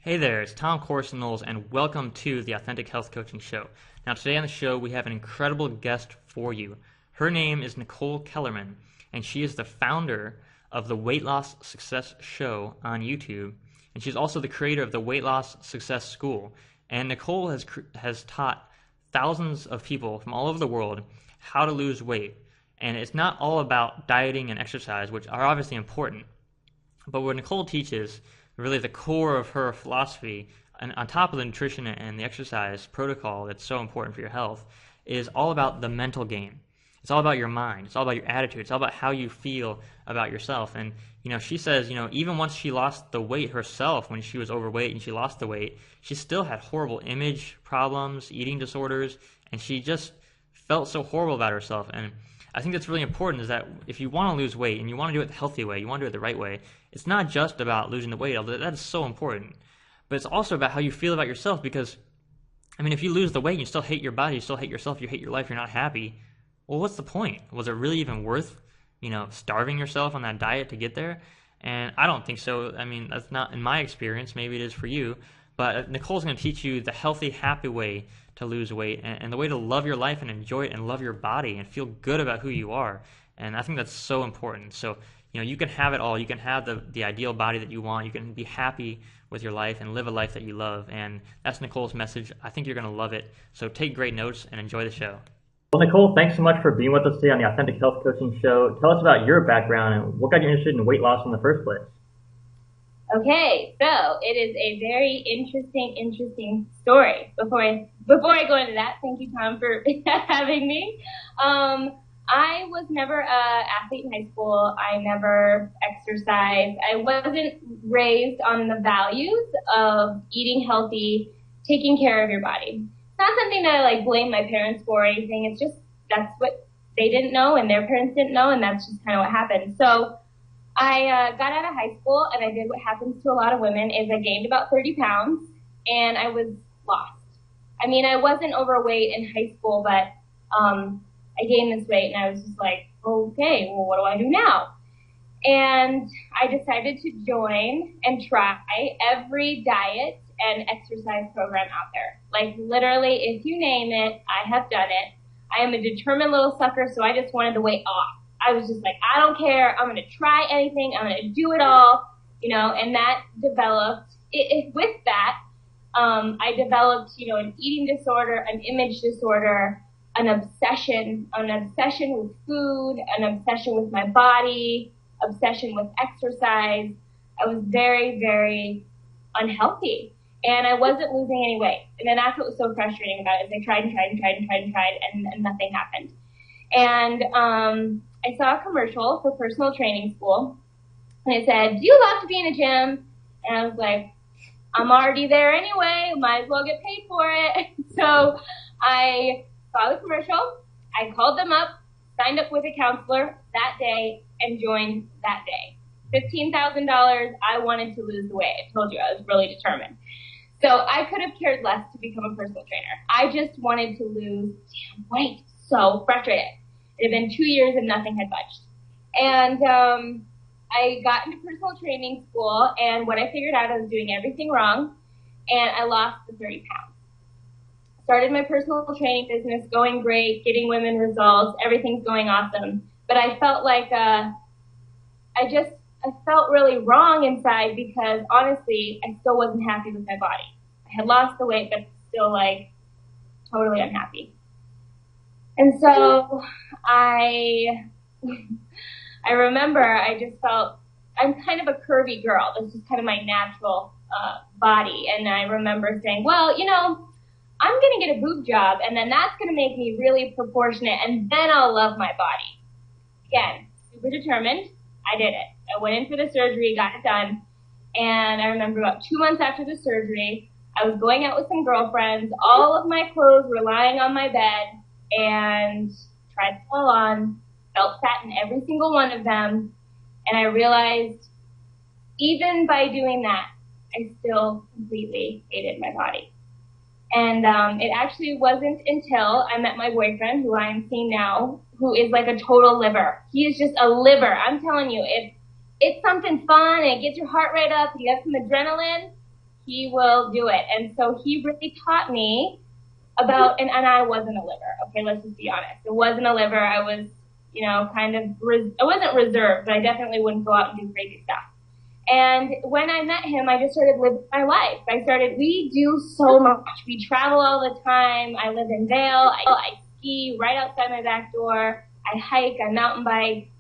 Hey there, it's Tom Corson-Knowles, and welcome to the Authentic Health Coaching Show. Now, today on the show, we have an incredible guest for you. Her name is Nichole Kellerman, and she is the founder of the Weight Loss Success Show on YouTube, and she's also the creator of the Weight Loss Success School. And Nichole has taught thousands of people from all over the world how to lose weight. And it's not all about dieting and exercise, which are obviously important, but what Nichole teaches, really the core of her philosophy, and on top of the nutrition and the exercise protocol that's so important for your health, is all about the mental game. It's all about your mind. It's all about your attitude. It's all about how you feel about yourself. And, she says, even once she lost the weight herself, when she was overweight and she lost the weight, she still had horrible image problems, eating disorders, and she just felt so horrible about herself. And I think that's really important, is that if you want to lose weight and you want to do it the healthy way, you want to do it the right way, it's not just about losing the weight, although that is so important, but it's also about how you feel about yourself. Because, if you lose the weight and you still hate your body, you still hate yourself, you hate your life, you're not happy, well, what's the point? Was it really even worth, starving yourself on that diet to get there? And I don't think so. That's not in my experience. Maybe it is for you. But Nichole's going to teach you the healthy, happy way to lose weight, and the way to love your life and enjoy it and love your body and feel good about who you are. And I think that's so important. So, you can have it all. You can have the ideal body that you want. You can be happy with your life and live a life that you love. And that's Nichole's message. I think you're going to love it. So take great notes and enjoy the show. Well, Nichole, thanks so much for being with us today on the Authentic Health Coaching Show. Tell us about your background and what got you interested in weight loss in the first place. Okay, so it is a very interesting story. Before I go into that, thank you, Tom, for having me. I was never an athlete in high school. I never exercised. I wasn't raised on the values of eating healthy, taking care of your body. It's not something that I blame my parents for or anything. It's just that's what they didn't know and their parents didn't know, and that's just kind of what happened. So I got out of high school, and I did what happens to a lot of women, is I gained about 30 pounds, and I was lost. I wasn't overweight in high school, but I gained this weight, and I was just like, okay, well, what do I do now? And I decided to join and try every diet and exercise program out there. Literally, if you name it, I have done it. I am a determined little sucker, so I just wanted the weight off. I was just like, I don't care. I'm going to try anything. I'm going to do it all, and that developed, with that, I developed, an eating disorder, an image disorder, an obsession with food, an obsession with my body, obsession with exercise. I was very, very unhealthy, and I wasn't losing any weight. And then that's what was so frustrating about it, is I tried, and nothing happened. And I saw a commercial for personal training school, and it said, do you love to be in a gym? And I was like, I'm already there anyway, might as well get paid for it. So I saw the commercial, I called them up, signed up with a counselor that day, and joined that day. $15,000, I wanted to lose the weight. I told you I was really determined. So I could have cared less to become a personal trainer. I just wanted to lose weight. So frustrated. It had been 2 years and nothing had budged. And I got into personal training school, and what I figured out, I was doing everything wrong, and I lost the 30 pounds. Started my personal training business, going great, getting women results, everything's going awesome. But I felt like I felt really wrong inside, because honestly, I still wasn't happy with my body. I had lost the weight, but still totally unhappy. And so I remember I just felt, I'm kind of a curvy girl. That's just kind of my natural body. And I remember saying, well, I'm going to get a boob job, and then that's going to make me really proportionate, and then I'll love my body. Again, super determined. I did it. I went in for the surgery, got it done, and I remember about 2 months after the surgery, I was going out with some girlfriends. All of my clothes were lying on my bed, and tried to pull on, felt fat in every single one of them, and I realized even by doing that, I still completely hated my body. And it actually wasn't until I met my boyfriend, who I am seeing now, who is like a total liver. He is just a liver. I'm telling you, if it's something fun and it gets your heart rate up and you have some adrenaline, he will do it. And so he really taught me about, and I wasn't a liver. Okay, let's just be honest. It wasn't a liver. I was, you know, kind of, I wasn't reserved, but I definitely wouldn't go out and do crazy stuff. And when I met him, I just started living my life. We do so much. We travel all the time. I live in Vail. I ski right outside my back door. I hike, I mountain bike.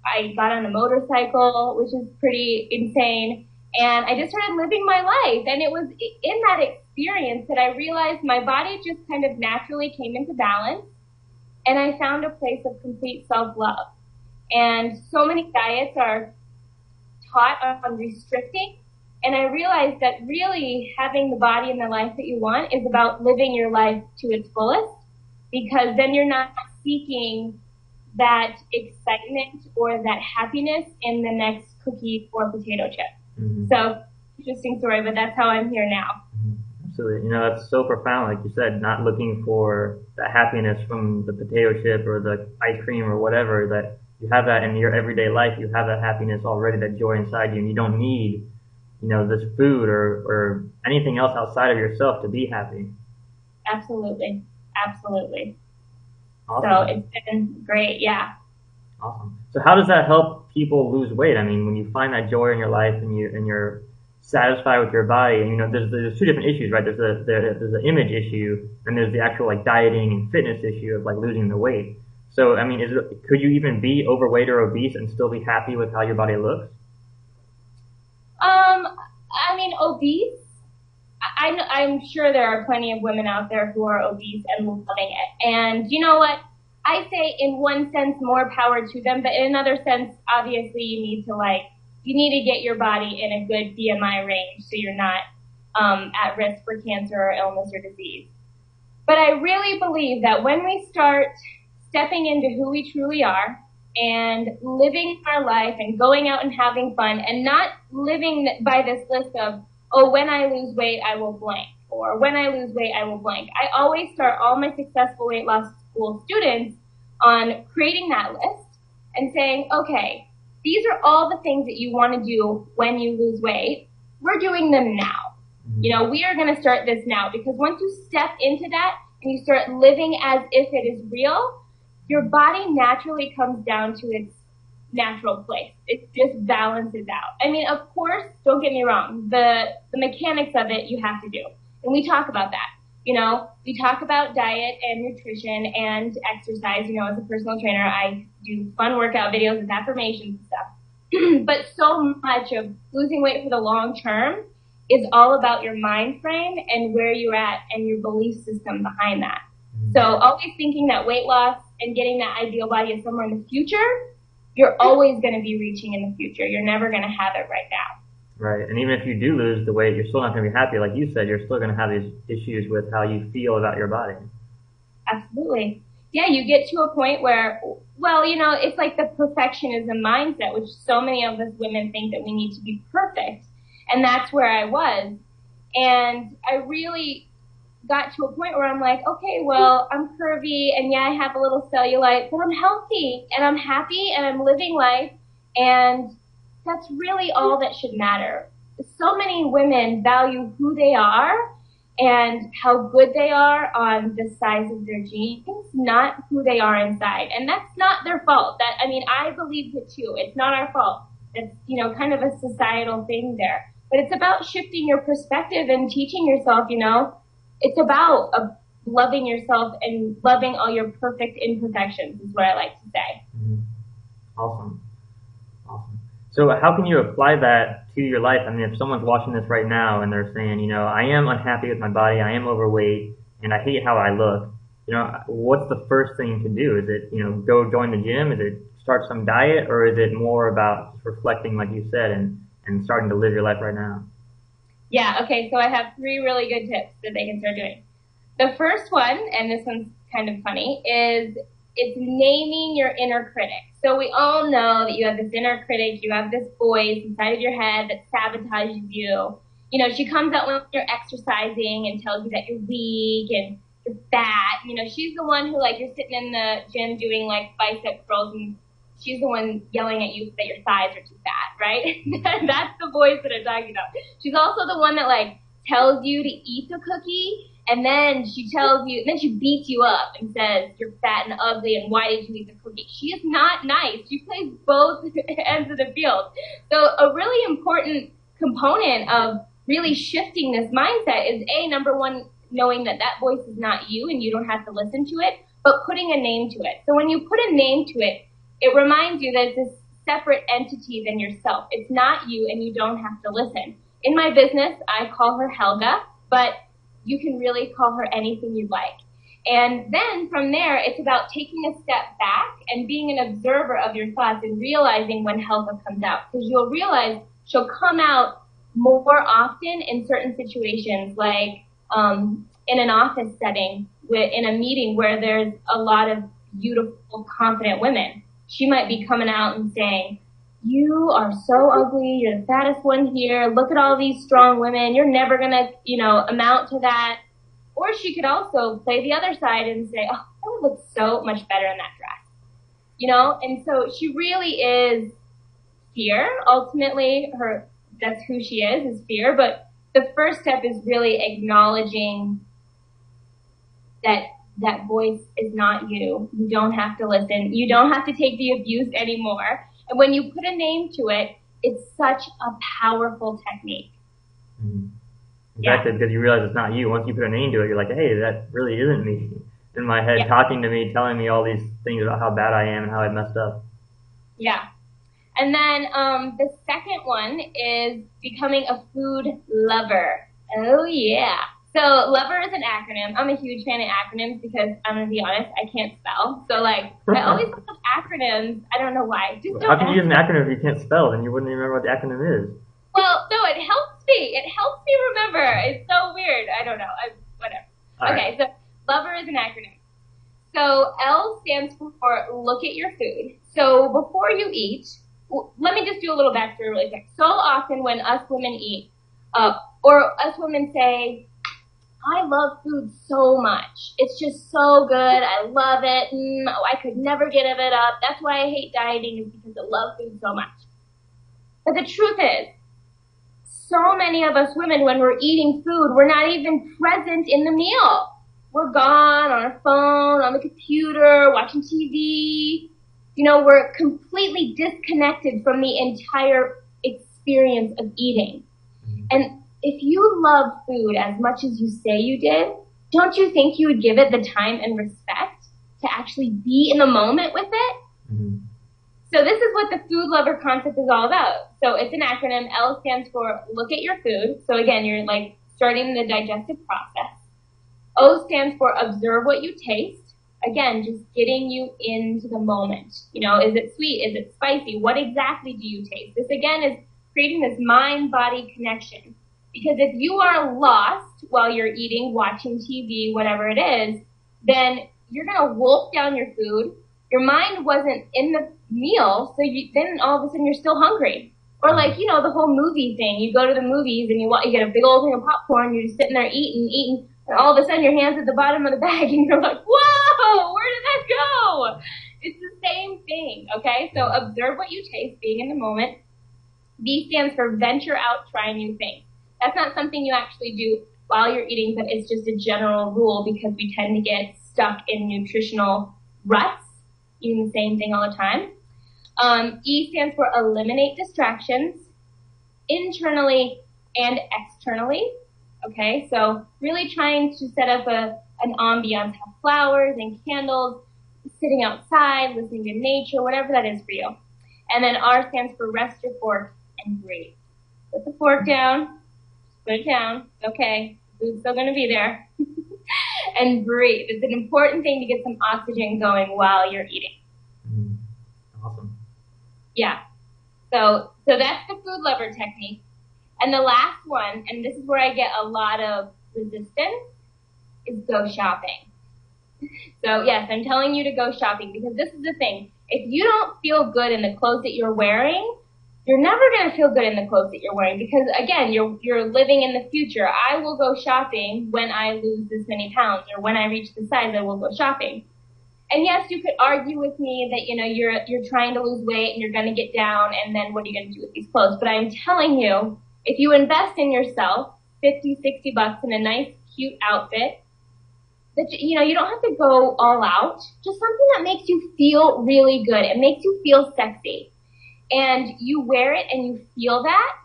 I got on a motorcycle, which is pretty insane. And I just started living my life. And it was in that experience that I realized my body just kind of naturally came into balance. And I found a place of complete self-love. And so many diets are taught on restricting. And I realized that really having the body and the life that you want is about living your life to its fullest, because then you're not seeking that excitement or that happiness in the next cookie or potato chip. Mm-hmm. So, interesting story, but that's how I'm here now. Absolutely. You know, that's so profound, like you said, not looking for that happiness from the potato chip or the ice cream or whatever, that you have that in your everyday life. You have that happiness already, that joy inside you, and you don't need, you know, this food or anything else outside of yourself to be happy. Absolutely. Absolutely. Awesome. So it's been great, yeah. Awesome. So how does that help people lose weight? I mean, when you find that joy in your life and you're satisfied with your body, and you know, there's two different issues, right? There's the image issue, and there's the actual like dieting and fitness issue of like losing the weight. So I mean, could you even be overweight or obese and still be happy with how your body looks? I mean, obese. I'm sure there are plenty of women out there who are obese and loving it. And you know what? I say in one sense, more power to them, but in another sense, obviously you need to get your body in a good BMI range so you're not at risk for cancer or illness or disease. But I really believe that when we start stepping into who we truly are and living our life and going out and having fun and not living by this list of, oh, when I lose weight, I will blank, or when I lose weight, I will blank. I always start all my successful weight loss school students on creating that list and saying, okay, these are all the things that you want to do when you lose weight. We're doing them now. You know, we are going to start this now, because once you step into that and you start living as if it is real, your body naturally comes down to its natural place. It just balances out. I mean, of course, don't get me wrong. The mechanics of it you have to do. And we talk about that. You know, we talk about diet and nutrition and exercise. You know, as a personal trainer, I do fun workout videos with affirmations and stuff. But so much of losing weight for the long term is all about your mind frame and where you're at and your belief system behind that. So always thinking that weight loss and getting that ideal body is somewhere in the future, you're always going to be reaching in the future. You're never going to have it right now. Right. And even if you do lose the weight, you're still not going to be happy. Like you said, you're still going to have these issues with how you feel about your body. Absolutely. Yeah, you get to a point where, well, you know, it's like the perfectionism mindset, which so many of us women think that we need to be perfect. And that's where I was. And I really got to a point where I'm like, okay, well, I'm curvy and yeah, I have a little cellulite, but I'm healthy and I'm happy and I'm living life. And that's really all that should matter. So many women value who they are and how good they are on the size of their jeans, not who they are inside. And that's not their fault. I believe it too. It's not our fault. It's, you know, kind of a societal thing there. But it's about shifting your perspective and teaching yourself, you know, it's about loving yourself and loving all your perfect imperfections is what I like to say. Awesome. So how can you apply that to your life? I mean, if someone's watching this right now and they're saying, you know, I am unhappy with my body, I am overweight, and I hate how I look, you know, what's the first thing you can do? Is it, you know, go join the gym? Is it start some diet? Or is it more about just reflecting, like you said, and starting to live your life right now? Yeah, okay, so I have 3 really good tips that they can start doing. The first one, and this one's kind of funny, is it's naming your inner critic. So we all know that you have this inner critic, you have this voice inside of your head that sabotages you. You know, she comes out when you're exercising and tells you that you're weak and you're fat. You know, she's the one who, like, you're sitting in the gym doing, like, bicep curls and she's the one yelling at you that your thighs are too fat, right? That's the voice that I'm talking about. She's also the one that, like, tells you to eat the cookie, and then she beats you up and says you're fat and ugly and why did you eat the cookie? She is not nice. She plays both ends of the field. So a really important component of really shifting this mindset is number one, knowing that that voice is not you and you don't have to listen to it, but putting a name to it. So when you put a name to it, it reminds you that it's a separate entity than yourself. It's not you and you don't have to listen. In my business, I call her Helga, but you can really call her anything you'd like. And then from there, it's about taking a step back and being an observer of your thoughts and realizing when Helga comes out. Because you'll realize she'll come out more often in certain situations, like in an office setting, in a meeting where there's a lot of beautiful, confident women. She might be coming out and saying, you are so ugly, you're the fattest one here, look at all these strong women, you're never gonna, amount to that. Or she could also play the other side and say, oh, I would look so much better in that dress. And so she really is fear. Ultimately, that's who she is fear. But the first step is really acknowledging that voice is not you. You don't have to listen. You don't have to take the abuse anymore. And when you put a name to it, it's such a powerful technique. Mm-hmm. Exactly, because you realize it's not you. Once you put a name to it, you're like, hey, that really isn't me. In my head, talking to me, telling me all these things about how bad I am and how I messed up. Yeah. And then the second one is becoming a food lover. Oh, yeah. So lover is an acronym. I'm a huge fan of acronyms because I'm going to be honest, I can't spell. So I always love acronyms. I don't know why. How can you use an acronym if you can't spell? Then you wouldn't even remember what the acronym is. Well, no, it helps me. It helps me remember. It's so weird. I don't know. Whatever. Okay, so lover is an acronym. So L stands for look at your food. So before you eat, let me just do a little backstory really quick. So often when us women eat, or us women say, I love food so much. It's just so good. I love it. I could never give it up. That's why I hate dieting, is because I love food so much. But the truth is, so many of us women, when we're eating food, we're not even present in the meal. We're gone on our phone, on the computer, watching TV. We're completely disconnected from the entire experience of eating. And if you love food as much as you say you did, don't you think you would give it the time and respect to actually be in the moment with it? Mm-hmm. So this is what the food lover concept is all about. So it's an acronym. L stands for look at your food. So again, you're starting the digestive process. O stands for observe what you taste. Again, just getting you into the moment. Is it sweet? Is it spicy? What exactly do you taste? This again is creating this mind-body connection. Because if you are lost while you're eating, watching TV, whatever it is, then you're going to wolf down your food. Your mind wasn't in the meal, so then all of a sudden you're still hungry. Or the whole movie thing. You go to the movies and you get a big old thing of popcorn, you're just sitting there eating, and all of a sudden your hand's at the bottom of the bag and you're like, whoa, where did that go? It's the same thing, okay? So observe what you taste, being in the moment. V stands for venture out, try new things. That's not something you actually do while you're eating, but it's just a general rule because we tend to get stuck in nutritional ruts, eating the same thing all the time. E stands for eliminate distractions, internally and externally. Okay, so really trying to set up an ambiance, have flowers and candles, sitting outside, listening to nature, whatever that is for you. And then R stands for rest your fork and breathe. Put the fork down. Put it down. Okay. Food's still going to be there. And breathe. It's an important thing to get some oxygen going while you're eating. Awesome. Yeah. So that's the food lover technique. And the last one, and this is where I get a lot of resistance, is go shopping. So yes, I'm telling you to go shopping because this is the thing. If you don't feel good in the clothes that you're wearing, you're never going to feel good in the clothes that you're wearing because, again, you're living in the future. I will go shopping when I lose this many pounds or when I reach the size I will go shopping. And yes, you could argue with me that, you're trying to lose weight and you're going to get down and then what are you going to do with these clothes? But I'm telling you, if you invest in yourself $50, $60 in a nice, cute outfit. That, you know, you don't have to go all out. Just something that makes you feel really good. It makes you feel sexy. And you wear it and you feel that,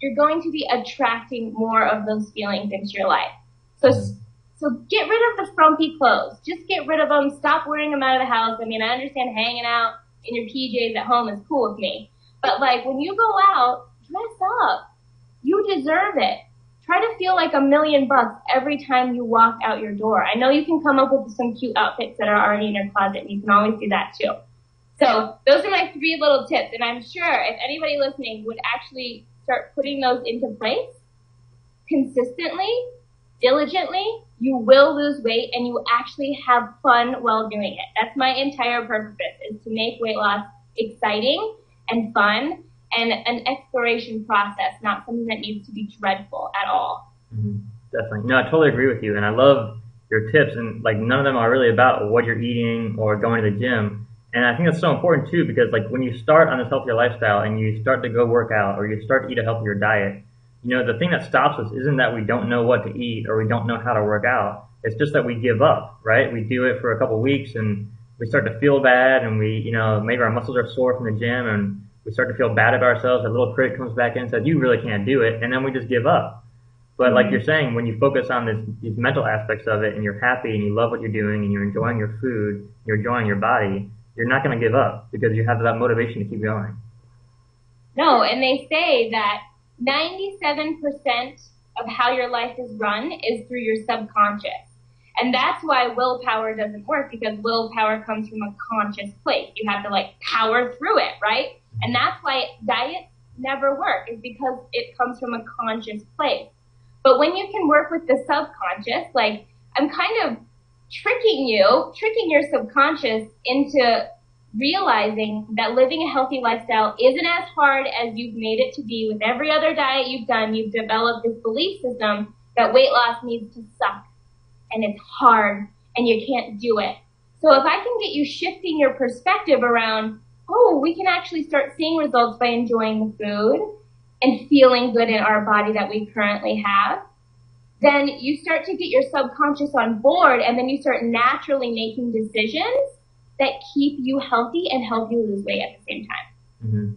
you're going to be attracting more of those feelings into your life. So get rid of the frumpy clothes. Just get rid of them. Stop wearing them out of the house. I mean, I understand hanging out in your PJs at home is cool with me. But like when you go out, dress up. You deserve it. Try to feel like $1 million every time you walk out your door. I know you can come up with some cute outfits that are already in your closet, and you can always do that too. So those are my 3 little tips, and I'm sure if anybody listening would actually start putting those into place consistently, diligently, you will lose weight and you actually have fun while doing it. That's my entire purpose, is to make weight loss exciting and fun and an exploration process, not something that needs to be dreadful at all. Mm-hmm. Definitely. No, I totally agree with you, and I love your tips, and like none of them are really about what you're eating or going to the gym. And I think that's so important too, because like when you start on this healthier lifestyle and you start to go work out or you start to eat a healthier diet, you know, the thing that stops us isn't that we don't know what to eat or we don't know how to work out. It's just that we give up, right? We do it for a couple of weeks and we start to feel bad, and we, you know, maybe our muscles are sore from the gym and we start to feel bad about ourselves. A little critic comes back in and says, you really can't do it. And then we just give up. But like you're saying, when you focus on these mental aspects of it and you're happy and you love what you're doing and you're enjoying your food, you're enjoying your body, you're not going to give up because you have that motivation to keep going. No, and they say that 97% of how your life is run is through your subconscious. And that's why willpower doesn't work, because willpower comes from a conscious place. You have to like power through it, right? And that's why diets never work, is because it comes from a conscious place. But when you can work with the subconscious, like I'm kind of tricking your subconscious into realizing that living a healthy lifestyle isn't as hard as you've made it to be. With every other diet you've done, you've developed this belief system that weight loss needs to suck and it's hard and you can't do it. So if I can get you shifting your perspective around, oh, we can actually start seeing results by enjoying the food and feeling good in our body that we currently have, then you start to get your subconscious on board, and then you start naturally making decisions that keep you healthy and help you lose weight at the same time. Mm-hmm.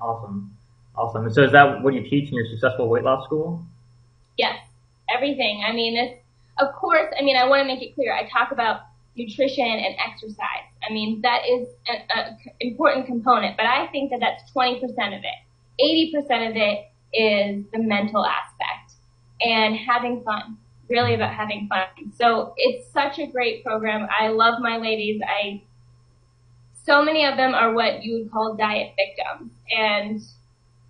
Awesome. Awesome. And so is that what you teach in your Successful Weight Loss School? Yes. Everything. I mean, it's, of course, I mean, I want to make it clear. I talk about nutrition and exercise. I mean, that is an important component, but I think that that's 20% of it. 80% of it is the mental aspect and having fun, really about having fun. So it's such a great program. I love my ladies. So many of them are what you would call diet victims, and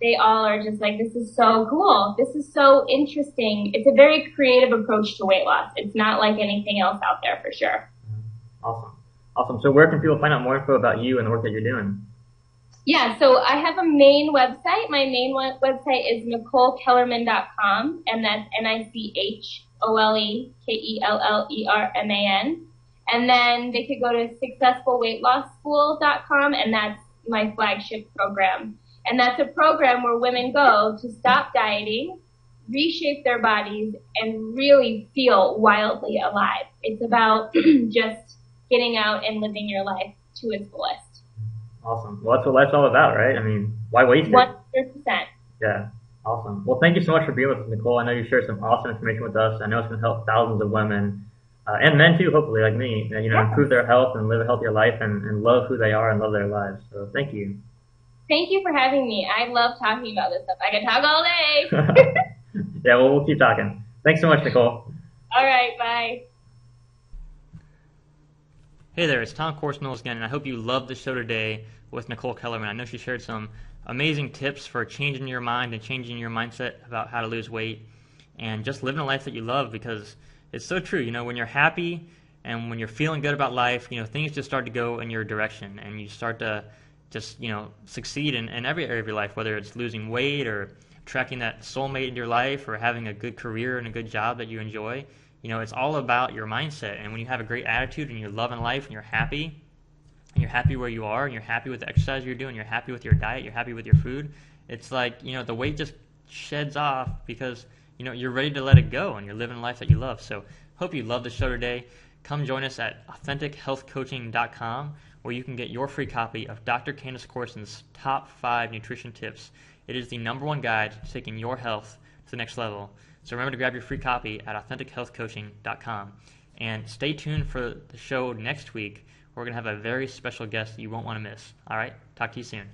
they all are just like, this is so cool. This is so interesting. It's a very creative approach to weight loss. It's not like anything else out there, for sure. Awesome. Awesome. So where can people find out more info about you and the work that you're doing? Yeah, so I have a main website. My main website is NicholeKellerman.com, and that's NicholeKellerman. And then they could go to SuccessfulWeightLossSchool.com, and that's my flagship program. And that's a program where women go to stop dieting, reshape their bodies, and really feel wildly alive. It's about just getting out and living your life to its fullest. Awesome. Well, that's what life's all about, right? I mean, why waste it? 100%. Yeah. Awesome. Well, thank you so much for being with us, Nichole. I know you shared some awesome information with us. I know it's going to help thousands of women, and men too, hopefully, like me, improve their health and live a healthier life and love who they are and love their lives. So thank you. Thank you for having me. I love talking about this stuff. I can talk all day. Yeah, well, we'll keep talking. Thanks so much, Nichole. All right, bye. Hey there, it's Tom Corson-Knowles again, and I hope you loved the show today with Nichole Kellerman. I know she shared some amazing tips for changing your mind and changing your mindset about how to lose weight and just living a life that you love, because it's so true. When you're happy and when you're feeling good about life, things just start to go in your direction, and you start to just, succeed in every area of your life, whether it's losing weight or attracting that soulmate into your life or having a good career and a good job that you enjoy. It's all about your mindset. And when you have a great attitude and you're loving life and you're happy where you are and you're happy with the exercise you're doing, you're happy with your diet, you're happy with your food, it's like, the weight just sheds off because you're ready to let it go and you're living a life that you love. So hope you love the show today. Come join us at AuthenticHealthCoaching.com, where you can get your free copy of Dr. Candace Corson's Top 5 Nutrition Tips. It is the #1 guide to taking your health to the next level. So remember to grab your free copy at AuthenticHealthCoaching.com. And stay tuned for the show next week. We're going to have a very special guest that you won't want to miss. All right? Talk to you soon.